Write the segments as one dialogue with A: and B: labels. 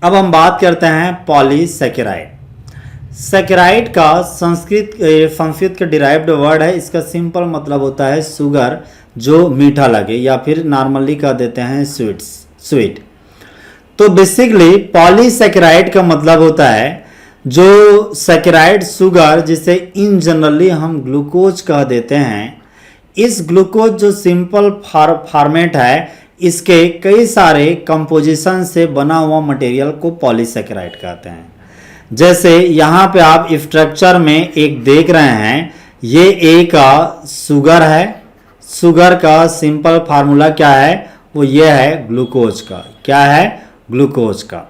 A: अब हम बात करते हैं पॉलीसैकेराइड। सैकेराइड का संस्कृत का डिराइव्ड वर्ड है। इसका सिंपल मतलब होता है शुगर, जो मीठा लगे, या फिर नॉर्मली कह देते हैं स्वीट। तो बेसिकली पॉलीसैकेराइड का मतलब होता है जो सैकेराइड शुगर, जिसे इन जनरली हम ग्लूकोज कह देते हैं, इस ग्लूकोज जो सिंपल फॉर्मेट है, इसके कई सारे कंपोजिशन से बना हुआ मटेरियल को पॉलीसैकेराइड कहते हैं। जैसे यहाँ पे आप स्ट्रक्चर में एक देख रहे हैं, ये एक शुगर है। शुगर का सिंपल फार्मूला क्या है? वो ये है ग्लूकोज का। क्या है? ग्लूकोज का।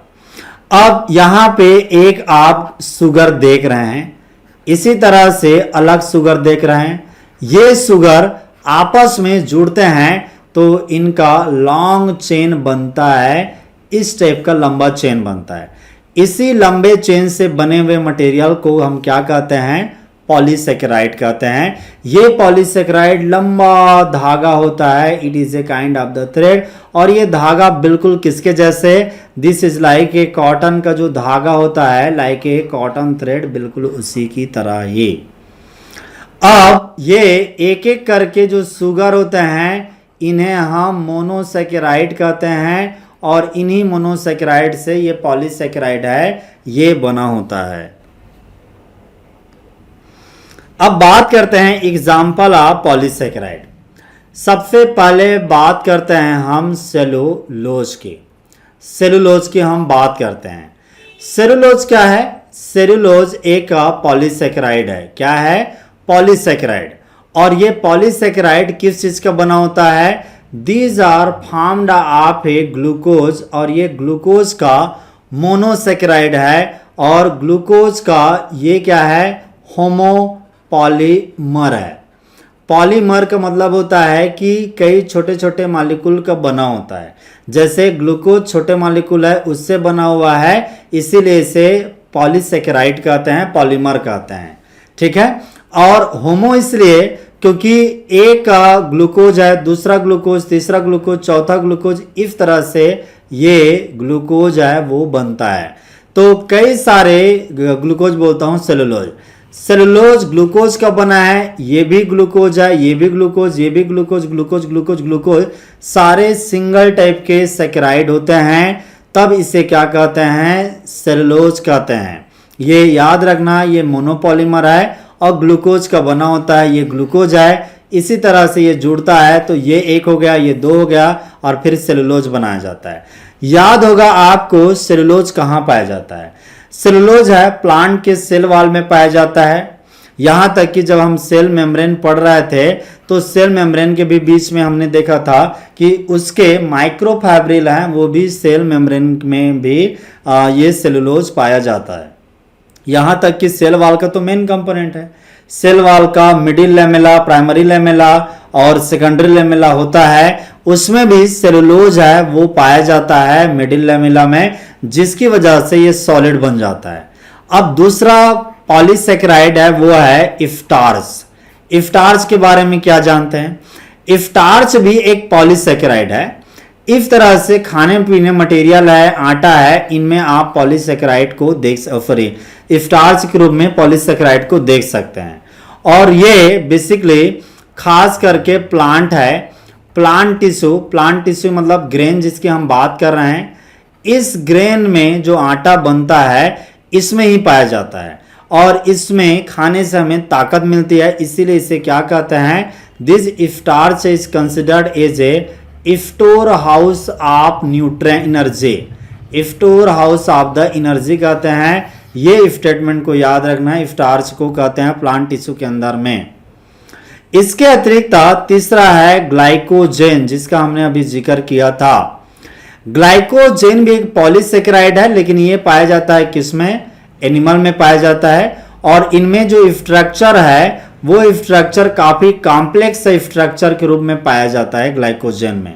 A: अब यहाँ पे एक आप शुगर देख रहे हैं, इसी तरह से अलग शुगर देख रहे हैं। ये शुगर आपस में जुड़ते हैं तो इनका लॉन्ग चेन बनता है, इस टाइप का लंबा चेन बनता है। इसी लंबे चेन से बने हुए मटेरियल को हम क्या कहते हैं? पॉलीसैकेराइड कहते हैं। ये पॉलीसैकेराइड लंबा धागा होता है, it is a kind of the thread. और ये धागा बिल्कुल किसके जैसे? This is like a cotton का जो धागा होता है, लाइक ए कॉटन थ्रेड, बिल्कुल उसी की तरह ही। अब ये एक एक करके जो शुगर होते हैं, इन्हें हम मोनोसैकेराइड कहते हैं, और इन्हीं मोनोसैकेराइड से ये पॉलीसैकेराइड है, ये बना होता है। अब बात करते हैं एग्जाम्पल ऑफ पॉलीसैकेराइड। सबसे पहले बात करते हैं हम सेलुलोज की। सेलुलोज की हम बात करते हैं। सेलुलोज क्या है? सेलुलोज एक पॉलीसैकेराइड है। क्या है? पॉलीसैकेराइड। और ये पॉलीसैकेराइड किस चीज का बना होता है? These are formed of a glucose, और ये ग्लूकोज का मोनोसैकेराइड है। और ग्लूकोज का ये क्या है? होमोपॉलीमर है। पॉलीमर का मतलब होता है कि कई छोटे छोटे मॉलिक्यूल का बना होता है। जैसे ग्लूकोज छोटे मॉलिक्यूल है, उससे बना हुआ है, इसीलिए इसे पॉलीसैकेराइड कहते हैं, पॉलीमर कहते हैं। ठीक है। और होमो इसलिए क्योंकि एक ग्लूकोज है, दूसरा ग्लूकोज, तीसरा ग्लूकोज, चौथा ग्लूकोज, इस तरह से ये ग्लूकोज है वो बनता है। तो कई सारे ग्लूकोज बोलता हूँ सेलुलोज। सेलुलोज ग्लूकोज का बना है, ये भी ग्लूकोज है, ये भी ग्लूकोज, ये भी ग्लूकोज, ग्लूकोज ग्लूकोज ग्लूकोज, सारे सिंगल टाइप के सैकेराइड होते हैं। तब इसे क्या कहते हैं? सेलुलोज कहते हैं। ये याद रखना, ये मोनोपॉलीमर है और ग्लूकोज का बना होता है, ये ग्लूकोज है। इसी तरह से ये जुड़ता है, तो ये एक हो गया, ये दो हो गया, और फिर सेलुलोज बनाया जाता है। याद होगा आपको सेलुलोज कहाँ पाया जाता है? सेलुलोज है प्लांट के सेल वॉल में पाया जाता है। यहाँ तक कि जब हम सेल मेम्ब्रेन पढ़ रहे थे, तो सेल मेम्ब्रेन के भी बीच में हमने देखा था कि उसके माइक्रोफैब्रिल हैं, वो भी सेल मेम्ब्रेन में भी ये सेलुलोज पाया जाता है। यहाँ तक कि सेल वॉल का तो मेन कंपोनेंट है। सेल वॉल का मिडिल लेमेला, प्राइमरी लेमेला और सेकेंडरी लेमेला होता है, उसमें भी सेलुलोज है वो पाया जाता है मिडिल लेमेला में, जिसकी वजह से ये सॉलिड बन जाता है। अब दूसरा पॉलीसैकेराइड है वो है स्टार्च। स्टार्च के बारे में क्या जानते हैं? स्टार्च भी एक पॉलीसैकेराइड है। इस तरह से खाने पीने मटेरियल है, आटा है, इनमें आप पॉलीसैकेराइड को स्टार्च के रूप में पॉलीसैकेराइड को देख सकते हैं। और ये बेसिकली खास करके प्लांट है, प्लांट टिश्यू मतलब ग्रेन जिसकी हम बात कर रहे हैं, इस ग्रेन में जो आटा बनता है इसमें ही पाया जाता है, और इसमें खाने से हमें ताकत मिलती है। इसीलिए इसे क्या कहते हैं? This starch is considered as a store house of nutrient energy. Store house of the energy कहते हैं। ये स्टेटमेंट को याद रखना है, स्टार्च को कहते हैं प्लांट टिश्यू के अंदर में। इसके अतिरिक्त तीसरा है ग्लाइकोजेन, जिसका हमने अभी जिक्र किया था। ग्लाइकोजेन भी एक पॉलीसैकेराइड है, लेकिन ये पाया जाता है किसमें? एनिमल में पाया जाता है। और इनमें जो स्ट्रक्चर है वो स्ट्रक्चर काफी कॉम्प्लेक्स स्ट्रक्चर के रूप में पाया जाता है ग्लाइकोजेन में।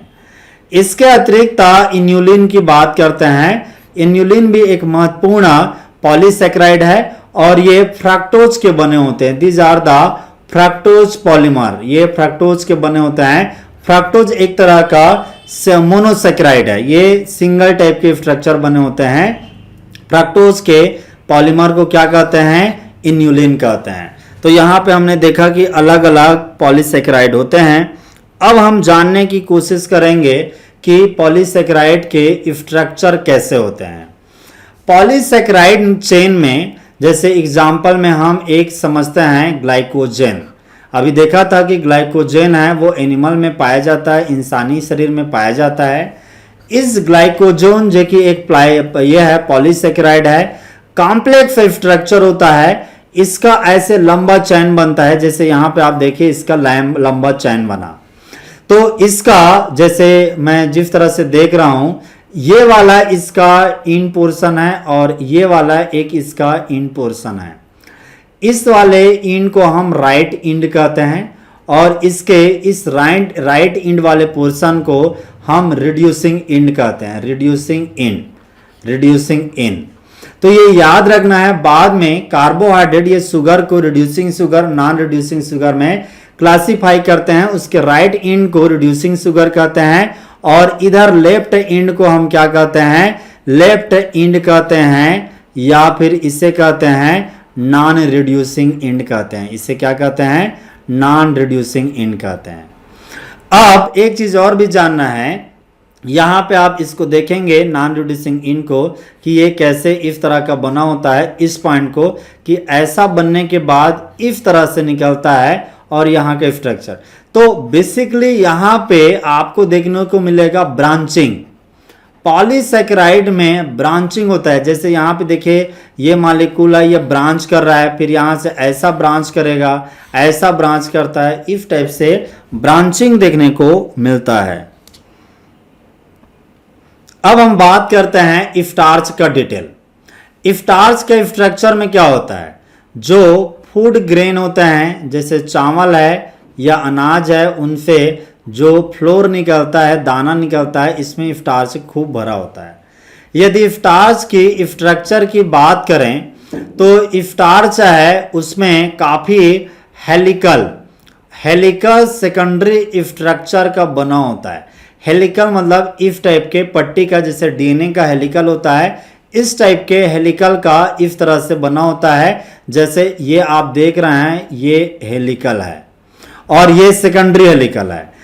A: इसके अतिरिक्त इन्यूलिन की बात करते हैं। इन्यूलिन भी एक महत्वपूर्ण पॉलीसैकेराइड है, और ये फ्रक्टोज के बने होते हैं। These are the fructose polymer. ये फ्रक्टोज के बने होते हैं। फ्रक्टोज एक तरह का मोनोसेकेराइड है, ये सिंगल टाइप के स्ट्रक्चर बने होते हैं। फ्रक्टोज के पॉलीमर को क्या कहते हैं? इन्यूलिन कहते हैं। तो यहाँ पे हमने देखा कि अलग अलग पॉलीसेकेराइड होते हैं। अब हम जानने की कोशिश करेंगे कि पॉलीसेकेराइड के स्ट्रक्चर कैसे होते हैं। पॉलीसेकेराइड चेन में जैसे एग्जाम्पल में हम एक समझते हैं ग्लाइकोजेन। अभी देखा था कि ग्लाइकोजेन है वो एनिमल में पाया जाता है, इंसानी शरीर में पाया जाता है। इस ग्लाइकोजेन जो कि एक ये है पॉलीसेकेराइड है, कॉम्प्लेक्स स्ट्रक्चर होता है। इसका ऐसे लंबा चैन बनता है, जैसे यहाँ पे आप देखिए इसका लंबा चैन बना। तो इसका जैसे मैं जिस तरह से देख रहा हूं, ये वाला इसका इन पोर्शन है और ये वाला एक इसका इन पोर्शन है। इस वाले इंड को हम राइट इंड कहते हैं और इसके इस राइट इंड वाले पोर्शन को हम रिड्यूसिंग इंड कहते हैं। Reducing end. तो ये याद रखना है, बाद में कार्बोहाइड्रेट ये शुगर को reducing sugar, non reducing sugar में क्लासिफाई करते हैं। उसके राइट इंड को रिड्यूसिंग शुगर कहते हैं और इधर लेफ्ट इंड को हम क्या कहते हैं? लेफ्ट इंड कहते हैं, या फिर इसे कहते हैं नॉन रिड्यूसिंग इंड कहते हैं। इसे क्या कहते हैं? नॉन रिड्यूसिंग इंड कहते हैं। अब एक चीज और भी जानना है, यहां पे आप इसको देखेंगे नॉन रिड्यूसिंग इंड को कि ये कैसे इस तरह का बना होता है। इस पॉइंट को कि ऐसा बनने के बाद इस तरह से निकलता है और यहाँ का स्ट्रक्चर। तो बेसिकली यहाँ पे आपको देखने को मिलेगा ब्रांचिंग। पॉलीसेकेराइड में ब्रांचिंग होता है। जैसे यहाँ पे देखिए ये मॉलिक्यूल है, ये ब्रांच कर रहा है, फिर यहाँ से ऐसा ब्रांच करेगा, ऐसा ब्रांच करता है, इस टाइप से ब्रांचिंग देखने को मिलता है। अब हम बात करते हैं स्टार्च का डिटेल। स्टार्च के स्ट्रक्चर में क्या होता है? जो फूड ग्रेन होते हैं, जैसे चावल है या अनाज है, उनसे जो फ्लोर निकलता है, दाना निकलता है, इसमें स्टार्च खूब भरा होता है। यदि स्टार्च की स्ट्रक्चर की बात करें तो स्टार्च है उसमें काफ़ी हेलिकल सेकेंडरी स्ट्रक्चर का बना होता है। हेलिकल मतलब इस टाइप के पट्टी का, जैसे डीएनए का हेलिकल होता है, इस टाइप के हेलिकल का इस तरह से बना होता है। जैसे ये आप देख रहे हैं, ये हेलिकल है और ये सेकेंडरी हेलिकल है।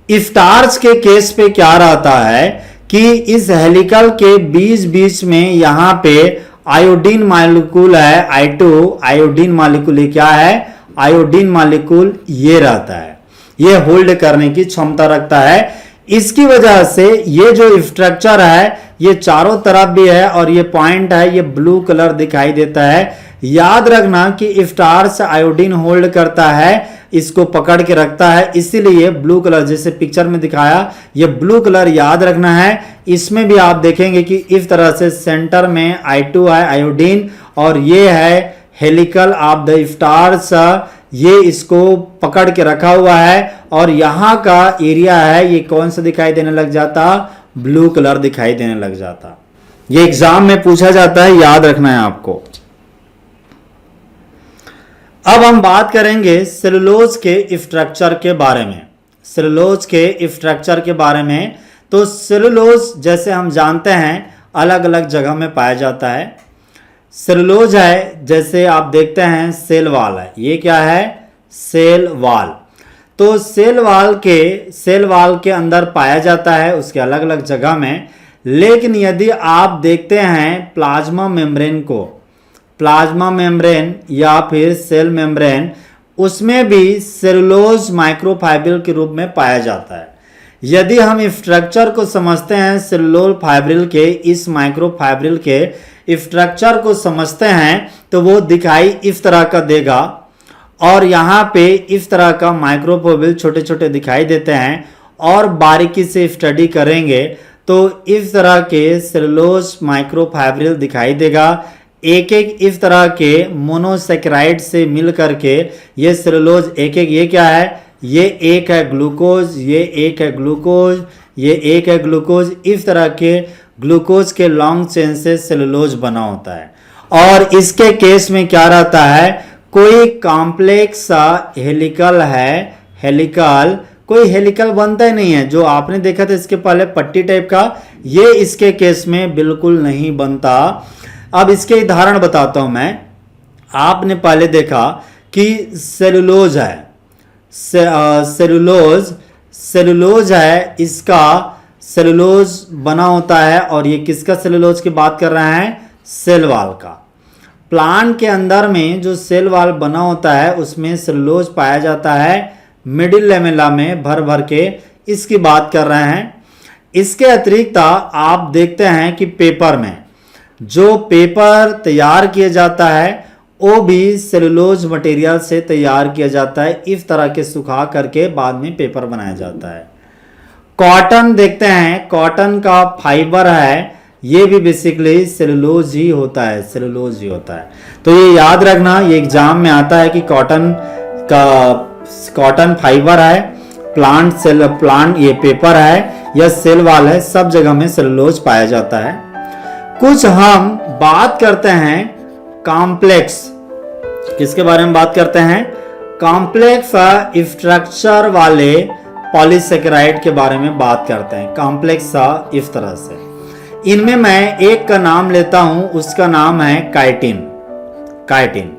A: स्टार्च के केस पे क्या रहता है कि इस हेलिकल के बीच बीच में यहाँ पे आयोडीन मॉलिक्यूल है, I2 आयोडीन मॉलिक्यूल। क्या है? आयोडीन मॉलिक्यूल ये रहता है, ये होल्ड करने की क्षमता रखता है। इसकी वजह से ये जो स्ट्रक्चर है ये चारों तरफ भी है और ये पॉइंट है, ये ब्लू कलर दिखाई देता है। याद रखना कि स्टार्च आयोडीन होल्ड करता है, इसको पकड़ के रखता है, इसीलिए ब्लू कलर जैसे पिक्चर में दिखाया, ये ब्लू कलर याद रखना है। इसमें भी आप देखेंगे कि इस तरह से सेंटर में I2 है आयोडीन और ये है हेलिकल ऑफ द स्टार्च, ये इसको पकड़ के रखा हुआ है और यहाँ का एरिया है, ये कौन सा दिखाई देने लग जाता? ब्लू कलर दिखाई देने लग जाता। ये एग्जाम में पूछा जाता है, याद रखना है आपको। अब हम बात करेंगे सेलुलोज के स्ट्रक्चर के बारे में। सेलुलोज के स्ट्रक्चर के बारे में, तो सेलुलोज जैसे हम जानते हैं अलग अलग जगह में पाया जाता है। सेलुलोज है, जैसे आप देखते हैं सेल वाल है, ये क्या है? Cell wall. तो सेल वाल के अंदर पाया जाता है, उसके अलग अलग जगह में। लेकिन यदि आप देखते हैं प्लाज्मा मेम्ब्रेन को, प्लाज्मा मेम्ब्रेन या फिर सेल मेम्ब्रेन, उसमें भी सेलुलोज माइक्रोफाइब्रिल के रूप में पाया जाता है। यदि हम स्ट्रक्चर को समझते हैं सेलुलोज फाइब्रिल के, इस माइक्रोफाइब्रिल के स्ट्रक्चर को समझते हैं, तो वो दिखाई इस तरह का देगा और यहाँ पे इस तरह का माइक्रोफाइब्रिल छोटे छोटे दिखाई देते हैं। और बारीकी से स्टडी करेंगे तो इस तरह के सेलुलोज माइक्रोफाइब्रिल दिखाई देगा। एक एक इस तरह के मोनोसेकेराइड से मिल करके ये सेलुलोज एक एक, ये क्या है? ये एक है ग्लूकोज, ये एक है ग्लूकोज, ये एक है ग्लूकोज। इस तरह के ग्लूकोज के लॉन्ग चेन से सेलुलोज बना होता है। और इसके केस में क्या रहता है? कोई कॉम्प्लेक्स सा हेलिकल है, हेलिकल कोई हेलिकल बनता ही नहीं है। जो आपने देखा था इसके पहले पट्टी टाइप का, ये इसके केस में बिल्कुल नहीं बनता। अब इसके उदाहरण बताता हूं मैं। आपने पहले देखा कि सेलुलोज है, सेलुलोज है, इसका सेलुलोज बना होता है। और ये किसका सेलुलोज की बात कर रहे हैं? सेल वाल का। प्लांट के अंदर में जो सेल वाल बना होता है उसमें सेलुलोज पाया जाता है मिडिल लेमेला में भर भर के, इसकी बात कर रहे हैं। इसके अतिरिक्त आप देखते हैं कि पेपर में जो पेपर तैयार किया जाता है वो भी सेलुलोज मटेरियल से तैयार किया जाता है। इस तरह के सुखा करके बाद में पेपर बनाया जाता है। कॉटन देखते हैं, कॉटन का फाइबर है, ये भी बेसिकली सेलुलोज ही होता है, सेलुलोज ही होता है। तो ये याद रखना, ये एग्जाम में आता है कि कॉटन फाइबर है, प्लांट ये पेपर है या सेल वाल है, सब जगह में सेलुलोज पाया जाता है। कुछ हम बात करते हैं कॉम्प्लेक्स, किसके बारे में बात करते हैं? कॉम्प्लेक्स स्ट्रक्चर वाले पॉलीसेकेराइड के बारे में बात करते हैं। कॉम्प्लेक्स इस तरह से, इनमें मैं एक का नाम लेता हूं, उसका नाम है काइटिन। काइटिन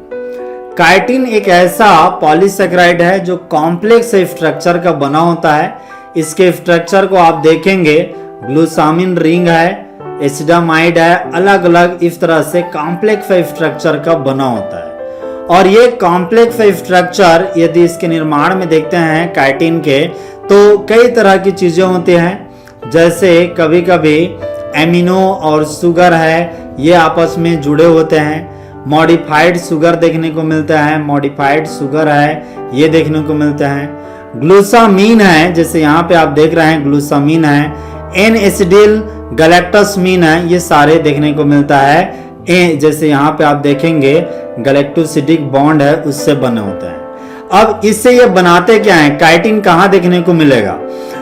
A: काइटिन एक ऐसा पॉलीसेकेराइड है जो कॉम्प्लेक्स स्ट्रक्चर का बना होता है। इसके स्ट्रक्चर को आप देखेंगे, ग्लूसामिन रिंग है, एसिडामाइड है, अलग अलग इस तरह से कॉम्प्लेक्स स्ट्रक्चर का बना होता है। और ये कॉम्प्लेक्स स्ट्रक्चर यदि इसके निर्माण में देखते हैं काइटिन के, तो कई तरह की चीजें होती हैं। जैसे कभी कभी एमिनो और शुगर है, ये आपस में जुड़े होते हैं। मॉडिफाइड शुगर देखने को मिलता है, मॉडिफाइड शुगर है, ये देखने को मिलता है। ग्लूसामीन है, जैसे यहाँ पे आप देख रहे हैं ग्लूसामीन है, एन एसिडिल गैलेक्टोसमीन है, ये सारे देखने को मिलता है। जैसे यहाँ पे आप देखेंगे गैलेक्टोसिडिक बॉन्ड है, उससे बने होते हैं। अब इससे ये बनाते क्या है? काइटिन कहाँ देखने को मिलेगा?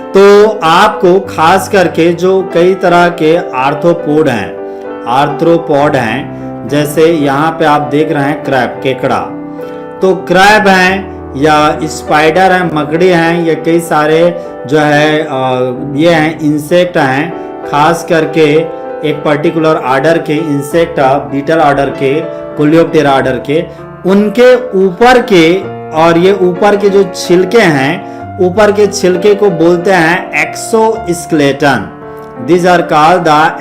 A: तो आपको खास करके जो कई तरह के आर्थ्रोपोड हैं, जैसे यहाँ पे आप देख रहे हैं क्रैब, केकड़ा, तो क्रैब हैं या स्पाइडर हैं, मकड़ी हैं, या कई सारे जो है ये हैं इंसेक्ट हैं, खास करके एक पर्टिकुलर आर्डर के इंसेक्ट, बीटल आर्डर के, कोलियोप्टेरा आर्डर के, उनके ऊपर के, और ये ऊपर के जो छिलके हैं, ऊपर के छिलके को बोलते हैं exoskeleton. This are called the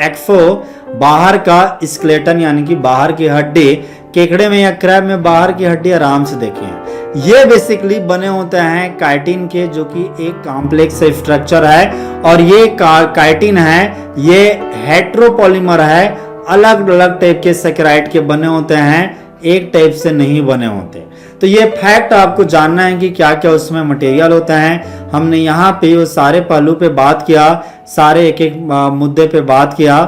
A: exo, बाहर का स्केलेटन यानी कि बाहर की हड्डी। केकड़े में या क्रैब में बाहर की हड्डी आराम से देखें, ये बेसिकली बने होते हैं काइटिन के, जो कि एक कॉम्प्लेक्स स्ट्रक्चर है। और ये काइटिन है, ये हेट्रोपॉलीमर है, अलग अलग टाइप के सेकेराइड के बने होते हैं, एक टाइप से नहीं बने होते। तो ये फैक्ट आपको जानना है कि क्या क्या उसमें मटेरियल होता है। हमने यहाँ पे वो सारे पहलू पे बात किया, सारे एक एक मुद्दे पे बात किया।